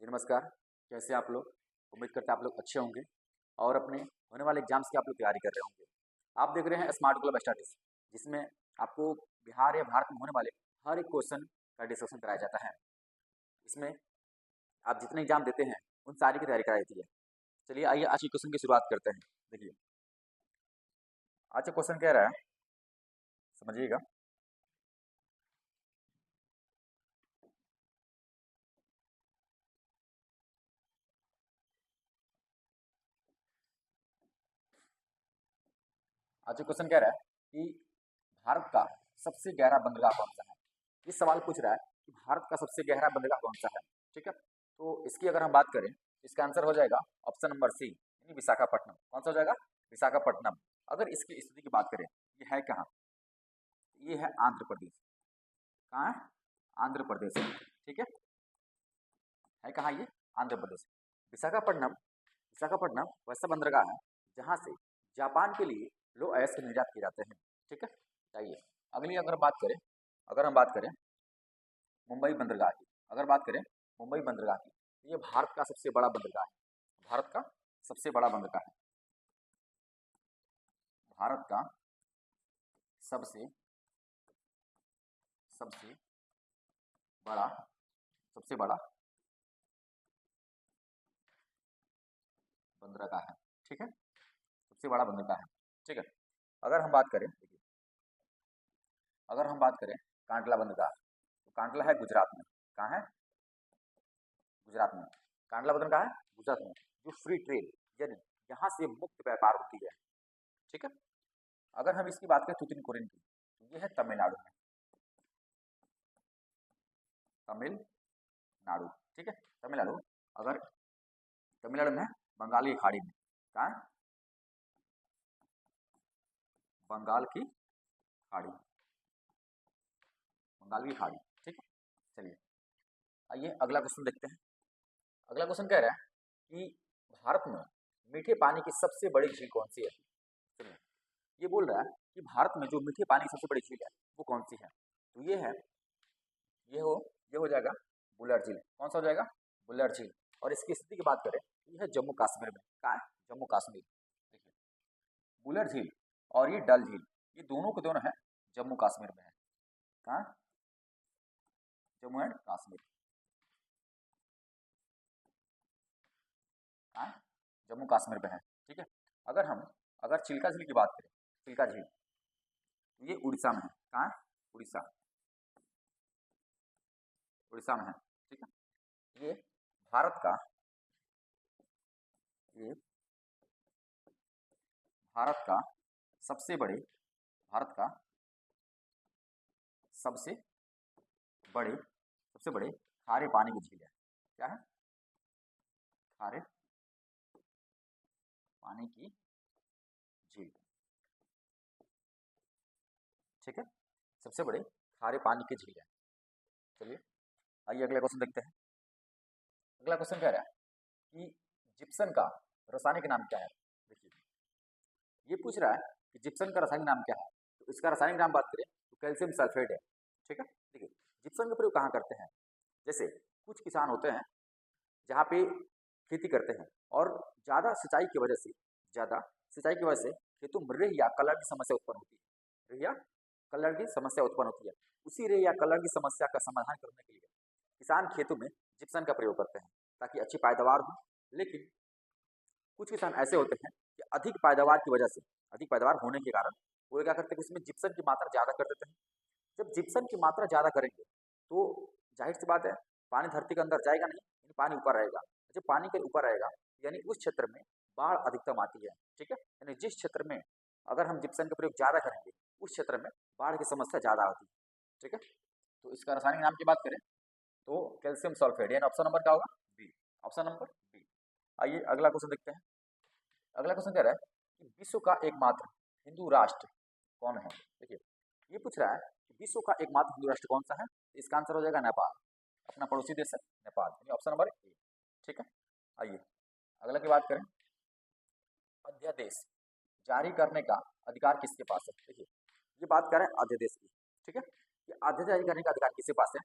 जी नमस्कार। कैसे हैं आप लोग? उम्मीद करते हैं आप लोग अच्छे होंगे और अपने होने वाले एग्जाम्स की आप लोग तैयारी कर रहे होंगे। आप देख रहे हैं स्मार्ट क्लब स्टडीज, जिसमें आपको बिहार या भारत में होने वाले हर एक क्वेश्चन का डिस्कशन कराया जाता है। इसमें आप जितने एग्जाम देते हैं उन सारी की तैयारी कराई जाती है। चलिए आइए आज के क्वेश्चन की शुरुआत करते हैं। देखिए आज का क्वेश्चन कह रहा है, समझिएगा। आज का क्वेश्चन कह रहा है कि भारत का सबसे गहरा बंदरगाह कौन सा है। ये सवाल पूछ रहा है कि भारत का सबसे गहरा बंदरगाह कौन सा है। ठीक है, तो इसकी अगर हम बात करें, इसका आंसर हो जाएगा ऑप्शन नंबर सी, यानी विशाखापट्टनम। कौन सा हो जाएगा? विशाखापट्टनम। अगर इसकी स्थिति की बात करें, ये है कहाँ? ये है आंध्र प्रदेश। कहाँ है? आंध्र प्रदेश है। ठीक है कहाँ ये? आंध्र प्रदेश। विशाखापट्टनम विशाखापट्टनम वैसा बंदरगाह है जहाँ से जापान के लिए लो अयस्क निर्यात किए जाते हैं। ठीक है, चाहिए। अगली अगर हम बात करें मुंबई बंदरगाह की, अगर बात करें मुंबई बंदरगाह की, तो ये भारत का सबसे बड़ा बंदरगाह है। भारत का सबसे बड़ा बंदरगाह है। भारत का सबसे सबसे बड़ा सबसे बड़ा बंदरगाह है। ठीक है, सबसे बड़ा बंदरगाह है। ठीक है, अगर हम बात करें, देखिए अगर हम बात करें कांडला बंदरगाह, तो कांडला है गुजरात में। कहाँ है? गुजरात में। कांडला बंदरगाह है गुजरात में, जो फ्री ट्रेड यानी यहाँ से मुक्त व्यापार होती है। ठीक है, अगर हम इसकी बात करें तुतिनकुरिन की, तो ये है तमिलनाडु में। तमिलनाडु। ठीक है, तमिलनाडु। अगर तमिलनाडु में बंगाल की खाड़ी में। कहाँ है? बंगाल की खाड़ी। बंगाल की खाड़ी। ठीक है, चलिए आइए अगला क्वेश्चन देखते हैं। अगला क्वेश्चन कह रहा है कि भारत में मीठे पानी की सबसे बड़ी झील कौन सी है। सुनिए, ये बोल रहा है कि भारत में जो मीठे पानी की सबसे बड़ी झील है वो कौन सी है। तो ये हो ये हो जाएगा बुलर झील। कौन सा हो जाएगा? बुलर झील। और इसकी स्थिति की बात करें, ये है जम्मू कश्मीर में। कहाँ है? जम्मू कश्मीर। देखिए बुलर झील और ये डल झील, ये दोनों के दोनों है जम्मू कश्मीर में है। कहाँ? जम्मू एंड कश्मीर। कहाँ? जम्मू कश्मीर में है। ठीक है, अगर चिल्का झील की बात करें, चिल्का झील, तो ये उड़ीसा में है। कहाँ है? उड़ीसा। उड़ीसा में है। ठीक है, ये भारत का ये भारत का सबसे बड़े भारत का सबसे सबसे बड़े खारे पानी की झील है। क्या है? खारे पानी की झील। ठीक है, सबसे बड़े खारे पानी की झील है। चलिए आइए अगला क्वेश्चन देखते हैं। अगला क्वेश्चन कह रहा है कि जिप्सन का रासायनिक नाम क्या है। देखिए ये पूछ रहा है कि जिप्सन का रासायनिक नाम क्या है। तो इसका रासायनिक नाम बात करें तो कैल्शियम सल्फेट है। ठीक है, देखिए जिप्सन का प्रयोग कहाँ करते हैं। जैसे कुछ किसान होते हैं जहाँ पे खेती करते हैं और ज़्यादा सिंचाई की वजह से खेतों में रेह या कलर की समस्या उत्पन्न होती है। रेह या कलर की समस्या उत्पन्न होती है। उसी रेह या कलर की समस्या का समाधान करने के लिए किसान खेतों में जिप्सन का प्रयोग करते हैं ताकि अच्छी पैदावार हो। लेकिन कुछ किसान ऐसे होते हैं कि अधिक पैदावार होने के कारण वो क्या करते हैं कि उसमें जिप्सन की मात्रा ज़्यादा कर देते हैं। जब जिप्सन की मात्रा ज़्यादा करेंगे तो जाहिर सी बात है पानी धरती के अंदर जाएगा नहीं, यानी पानी ऊपर रहेगा। जब पानी के ऊपर रहेगा यानी उस क्षेत्र में बाढ़ अधिकतम आती है। ठीक है, यानी जिस क्षेत्र में अगर हम जिप्सन का प्रयोग ज़्यादा करेंगे उस क्षेत्र में बाढ़ की समस्या ज़्यादा आती है। ठीक है, तो इसका रासायनिक नाम की बात करें तो कैल्शियम सल्फेट, यानी ऑप्शन नंबर क्या होगा? बी। Option number B. आइए अगला क्वेश्चन देखते हैं। अगला क्वेश्चन कह रहा है कि विश्व का एकमात्र हिंदू राष्ट्र कौन है। देखिए ये पूछ रहा है कि विश्व का एकमात्र हिंदू राष्ट्र कौन सा है। इसका आंसर हो जाएगा नेपाल। अपना पड़ोसी देश है नेपाल, यानी ऑप्शन नंबर ए। ठीक है, आइए अगला की बात करें। अध्यादेश जारी करने का अधिकार किसके पास है। देखिए ये बात कर रहे हैं अध्यादेश की। ठीक है, ये अध्यादेश जारी करने का अधिकार किसके पास है।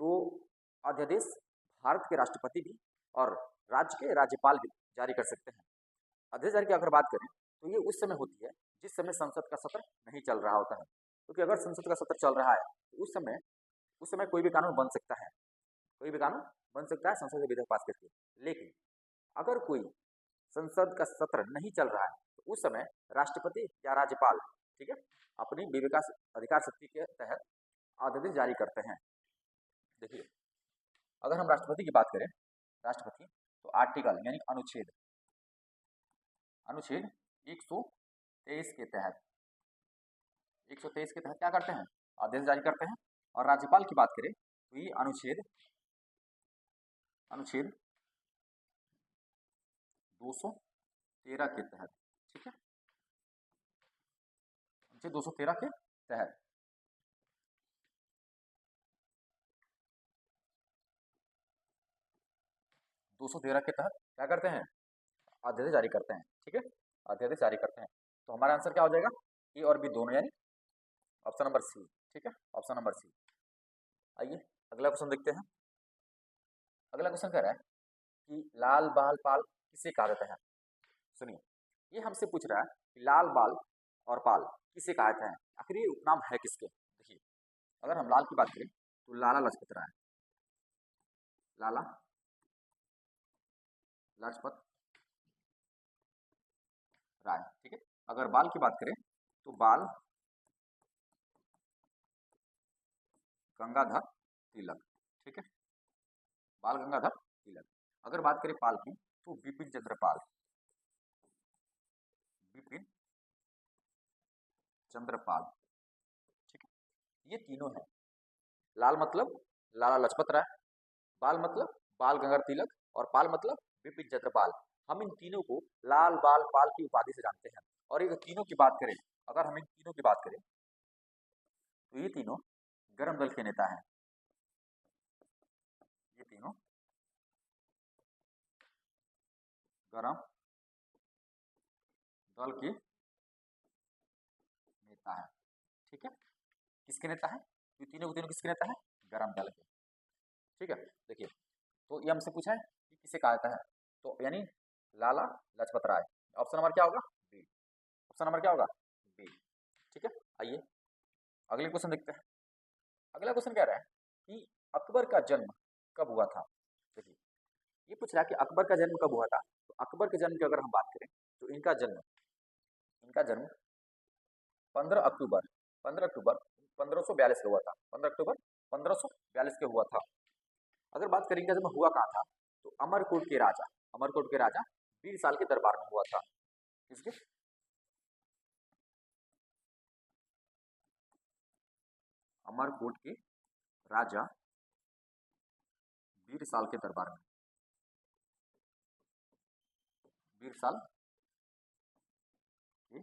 तो अध्यादेश भारत के राष्ट्रपति भी और राज्य के राज्यपाल भी जारी कर सकते हैं। अध्यादेश जारी की अगर बात करें तो ये उस समय होती है जिस समय संसद का सत्र नहीं चल रहा होता है, क्योंकि अगर संसद का सत्र चल रहा है तो उस समय कोई भी कानून बन सकता है, कोई भी कानून बन सकता है संसद से विधेयक पास करके। लेकिन अगर कोई संसद का सत्र नहीं चल रहा है तो उस समय राष्ट्रपति या राज्यपाल, ठीक है, अपनी विवेका अधिकार शक्ति के तहत अध्यादेश जारी करते हैं। देखिए, अगर हम राष्ट्रपति की बात करें, राष्ट्रपति तो आर्टिकल यानी अनुच्छेद 123 के तहत 123 के तहत क्या करते हैं, आदेश जारी करते हैं। और राज्यपाल की बात करें तो ये अनुच्छेद 213 के तहत, ठीक है, अनुच्छेद 213 के तहत 213 के तहत क्या करते हैं, अध्यादेश जारी करते हैं, ठीक है, अध्यादेश जारी करते हैं। तो हमारा आंसर क्या हो जाएगा, ए और बी दोनों, यानी ऑप्शन नंबर सी, ठीक है, ऑप्शन नंबर सी। आइए अगला क्वेश्चन देखते हैं। अगला क्वेश्चन कह रहा है कि लाल बाल पाल किसे कहा जाता है। सुनिए, ये हमसे पूछ रहा है कि लाल बाल और पाल किसे कहा जाता है, आखिर ये उपनाम है किसके। देखिए, अगर हम लाल की बात करें तो लाला लाजपत राय, लाला लाजपत राय, ठीक है। अगर बाल की बात करें तो बाल गंगाधर तिलक, ठीक है, बाल गंगाधर तिलक। अगर बात करें पाल की तो बिपिन चंद्र पाल, बिपिन चंद्र पाल, ठीक है। ये तीनों है, लाल मतलब लाला लाजपत राय, बाल मतलब बाल गंगाधर तिलक, और पाल मतलब बिपिन चंद्र पाल। हम इन तीनों को लाल बाल पाल की उपाधि से जानते हैं। और ये तीनों की बात करें, अगर हम इन तीनों की बात करें तो ये तीनों गरम दल के नेता हैं, ये तीनों गरम दल के नेता है, ठीक है। किसके नेता है, ये तीनों के तीनों किसके नेता है, गरम दल के, ठीक है। देखिए, तो ये हमसे पूछा है कि किसे कहा जाता है, तो यानी लाला लाजपत राय। ऑप्शन नंबर क्या होगा, बी, ऑप्शन नंबर क्या होगा, बी, ठीक है। आइए अगले क्वेश्चन देखते हैं। अगला क्वेश्चन कह रहा है कि अकबर का जन्म कब हुआ था। देखिए, ये पूछ रहा है कि अकबर का जन्म कब हुआ था। तो अकबर के जन्म की अगर हम बात करें तो इनका जन्म 15 अक्टूबर 1542 को हुआ था, 15 अक्टूबर 1542 के हुआ था। अगर बात करें इनका जन्म हुआ कहाँ था, तो अमरकोट के राजा बीरसाल के दरबार में हुआ था। किसके, अमरकोट के राजा बीरसाल के दरबार में, बीरसाल के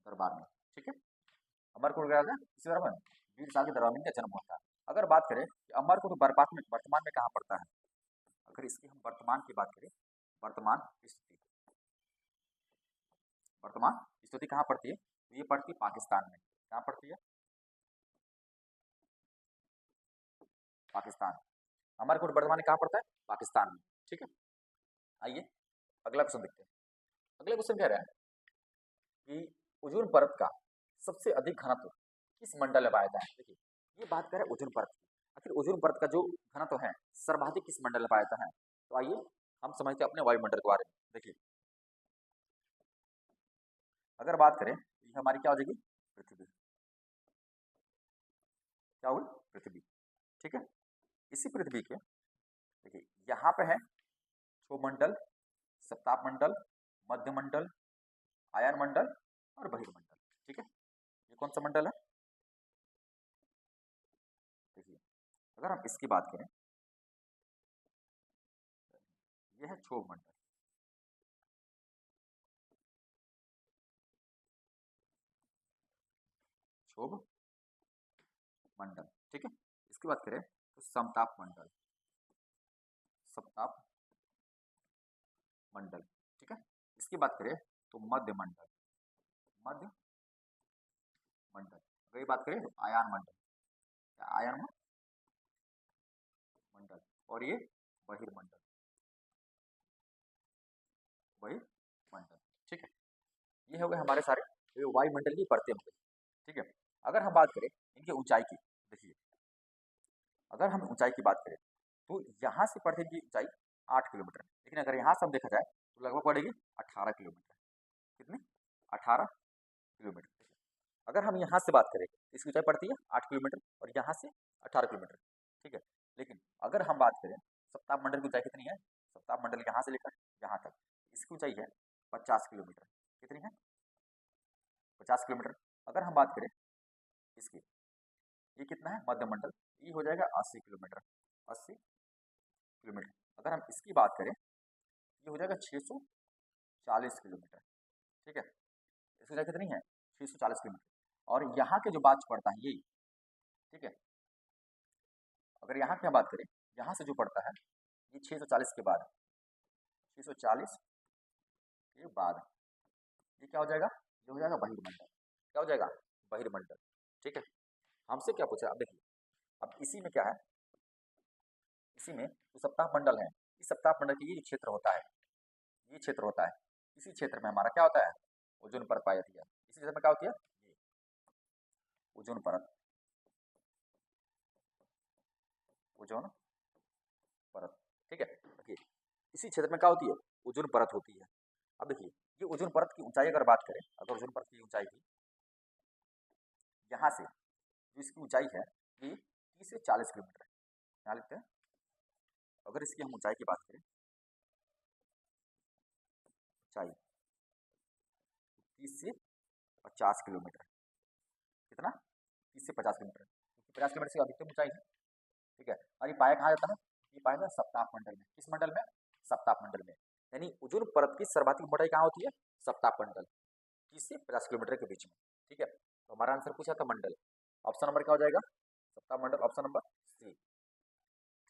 दरबार में, ठीक है। अमरकोट के राजा किस दरबार में, बीरसाल के दरबार में इनका जन्म हुआ था। अगर बात करें कि अमरकोट वर्तमान में कहाँ पड़ता है, अगर इसकी हम वर्तमान की बात करें, वर्तमान स्थिति वर्तमान स्थिति कहाँ पड़ती है, तो ये पड़ती है पाकिस्तान में। कहाँ पड़ती है, पाकिस्तान। अमरकोट वर्तमान में कहाँ पड़ता है, पाकिस्तान में, ठीक है। आइए अगला क्वेश्चन देखते हैं। अगला क्वेश्चन कह रहा है कि ओजोन परत का सबसे अधिक घनत्व किस मंडल में पाया जाता है। देखिए, ये बात कर रहे हैं ओजोन परत की, आखिर ओजोन परत का जो घनत्व है सर्वाधिक किस मंडल में पाया जाता है। तो आइए हम समझते हैं अपने वायुमंडल के बारे में। देखिए, अगर बात करें तो ये हमारी क्या हो जाएगी, पृथ्वी, क्या होगी, पृथ्वी, ठीक है। इसी पृथ्वी के देखिए यहाँ पे है क्षोभ मंडल, सप्ताप मंडल, मध्य मंडल, आयन मंडल और बहिर्मंडल, ठीक है। ये कौन सा मंडल है, देखिए अगर हम इसकी बात करें, यह है क्षोभ मंडल, क्षोभ मंडल, ठीक है। इसकी बात करें तो समताप मंडल, सप्ताप मंडल, ठीक है। इसकी बात करें तो मध्य मंडल, मध्य मंडल। अगर ये बात करें तो आयन मंडल, क्या आयन और ये बहिर्मंडल, बहिर्मंडल। ठीक है, ये हो गए हमारे सारे वायुमंडल की परतें हो गई। ठीक है, अगर हम बात करें इनकी ऊंचाई की, देखिए अगर हम ऊंचाई की बात करें तो यहाँ से पृथ्वी की ऊंचाई 8 किलोमीटर, लेकिन अगर यहाँ से हम देखा जाए तो लगभग पड़ेगी 18 किलोमीटर। कितनी? 18 किलोमीटर। अगर हम यहाँ से बात करें इसकी ऊंचाई पड़ती है 8 किलोमीटर और यहाँ से 18 किलोमीटर। ठीक है, लेकिन अगर हम बात करें सप्ताह मंडल की ऊंचाई कितनी है, सप्ताह मंडल यहाँ से लेकर यहाँ तक इसकी ऊंचाई है 50 किलोमीटर। कितनी है? 50 किलोमीटर। अगर हम बात करें इसकी, ये कितना है मध्यमंडल, ये हो जाएगा 80 किलोमीटर, 80 किलोमीटर। अगर हम इसकी बात करें ये हो जाएगा 640 किलोमीटर। ठीक है, इसकी ऊंचाई कितनी है? 640 किलोमीटर। और यहाँ के जो बात पड़ता है यही, ठीक है, अगर यहाँ की हम बात करें, यहाँ से जो पड़ता है ये 640 के बाद, 640 के बाद ये क्या हो जाएगा? ये हो जाएगा बहिर्मंडल। क्या हो जाएगा? बहिर्मंडल। ठीक है, हमसे क्या पूछा? अब देखिए, अब इसी में क्या है, इसी में जो सप्ताह मंडल है, इस सप्ताह मंडल की ये जो क्षेत्र होता है, ये क्षेत्र होता है, इसी क्षेत्र में हमारा क्या होता है? ओजोन परत पाई जाती है। इसी क्षेत्र में क्या होती है? ये ओजोन परत, ओजोन परत। ठीक है, देखिए इसी क्षेत्र में क्या होती है? ओजोन परत होती है। अब देखिए ये ओजोन परत की ऊंचाई अगर बात करें, अगर ओजोन परत की ऊंचाई की यहाँ से जो इसकी ऊंचाई है ये 30 से 40 किलोमीटर है। यहाँ लिखते हैं, अगर इसकी हम ऊंचाई की बात करें, ऊंचाई 30 से 50 किलोमीटर। कितना? 30 से 50 किलोमीटर, क्योंकि 50 किलोमीटर से अधिकतम ऊंचाई है। ठीक है, और ये पाया कहाँ जाता है? ये पाया जाता है सप्ताह मंडल में। किस मंडल में? सप्ताह मंडल में। यानी ओजोन परत की सर्वाधिक मोटाई कहाँ होती है? सप्ताह मंडल, 30 से 50 किलोमीटर के बीच में। ठीक है, तो हमारा आंसर पूछा था मंडल, ऑप्शन नंबर क्या हो जाएगा? सप्ताह मंडल, ऑप्शन नंबर सी।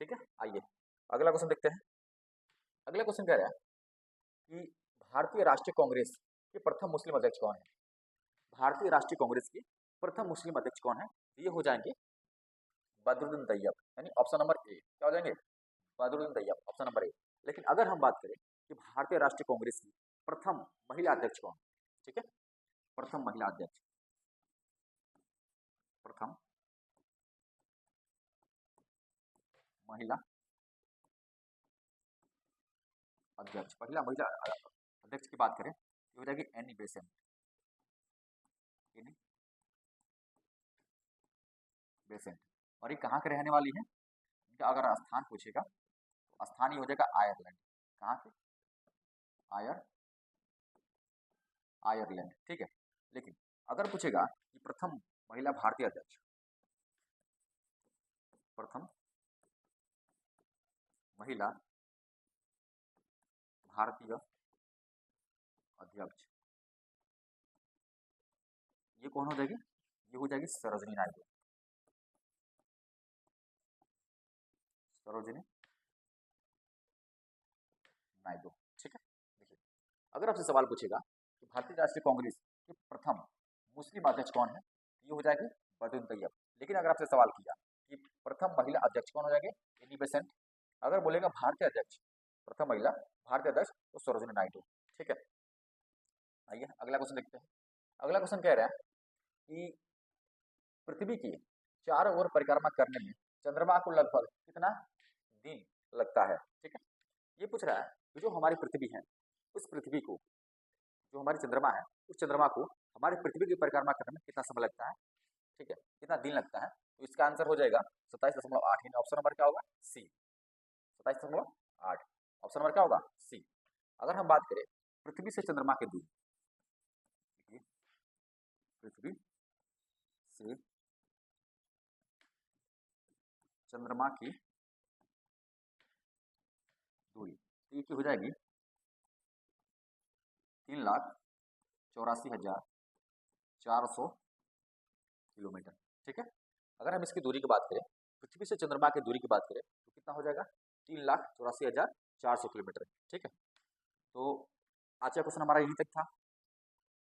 ठीक है, आइए अगला क्वेश्चन देखते हैं। अगला क्वेश्चन कह रहा है कि भारतीय राष्ट्रीय कांग्रेस के प्रथम मुस्लिम अध्यक्ष कौन है? भारतीय राष्ट्रीय कांग्रेस के प्रथम मुस्लिम अध्यक्ष कौन है? ये हो जाएंगे बदरुद्दीन तैयब, यानी ऑप्शन नंबर ए। क्या हो जाएंगे? Badruddin Tyab, option number A. लेकिन अगर हम बात करें कि भारतीय राष्ट्रीय कांग्रेस की प्रथम महिला अध्यक्ष कौन? ठीक है, प्रथम महिला अध्यक्ष, प्रथम महिला अध्यक्ष, महिला महिला अध्यक्ष की बात करें ये हो जाएगी एनी बेसेंट। एनी बेसेंट, और ये कहाँ के रहने वाली है? इनका अगर स्थान पूछेगा तो स्थान ही हो जाएगा आयरलैंड। कहाँ के? आयरलैंड। ठीक है, लेकिन अगर पूछेगा कि प्रथम महिला भारतीय अध्यक्ष, प्रथम महिला भारतीय अध्यक्ष, ये कौन हो जाएगी? ये हो जाएगी सरोजिनी नायडू, सरोजिनी नायडू। ठीक है, देखिए अगर आपसे सवाल पूछेगा कि भारतीय राष्ट्रीय कांग्रेस के प्रथम मुस्लिम अध्यक्ष कौन है, ये हो जाएगी बदरुद्दीन तैयब। लेकिन अगर आपसे सवाल किया कि प्रथम महिला अध्यक्ष कौन हो जाएंगे, एनी बेसेंट। अगर बोलेगा भारतीय अध्यक्ष, प्रथम महिला भारतीय अध्यक्ष, तो सरोजिनी नायडू। ठीक है, आइए अगला क्वेश्चन देखते हैं। अगला क्वेश्चन कह रहा है कि पृथ्वी की चारों ओर परिक्रमा करने में चंद्रमा को लगभग कितना दिन लगता है? ठीक है, ये पूछ रहा है कि जो हमारी पृथ्वी है, उस पृथ्वी को, जो हमारी चंद्रमा है, उस चंद्रमा को हमारी पृथ्वी की परिक्रमा करने में कितना समय लगता है? ठीक है, कितना दिन लगता है? तो इसका आंसर हो जाएगा 27.8, यानी ऑप्शन नंबर क्या होगा? सी, 27.8। ऑप्शन नंबर क्या होगा? सी। अगर हम बात करें पृथ्वी से चंद्रमा की दूरी, पृथ्वी से चंद्रमा की दूरी, तो ये हो जाएगी 3,84,400 किलोमीटर। ठीक है, अगर हम इसकी दूरी की बात करें, पृथ्वी से चंद्रमा की दूरी की बात करें तो कितना हो जाएगा? 3,84,400 किलोमीटर। ठीक है, तो आज का क्वेश्चन हमारा यहीं तक था।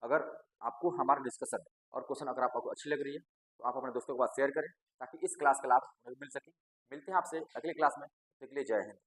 अगर आपको हमारा डिस्कशन और क्वेश्चन अगर आपको अच्छी लग रही है तो आप अपने दोस्तों के पास शेयर करें, ताकि इस क्लास का लाभ उन्हें मिल सके। मिलते हैं आपसे अगली क्लास में। तो के लिए जय हिंद।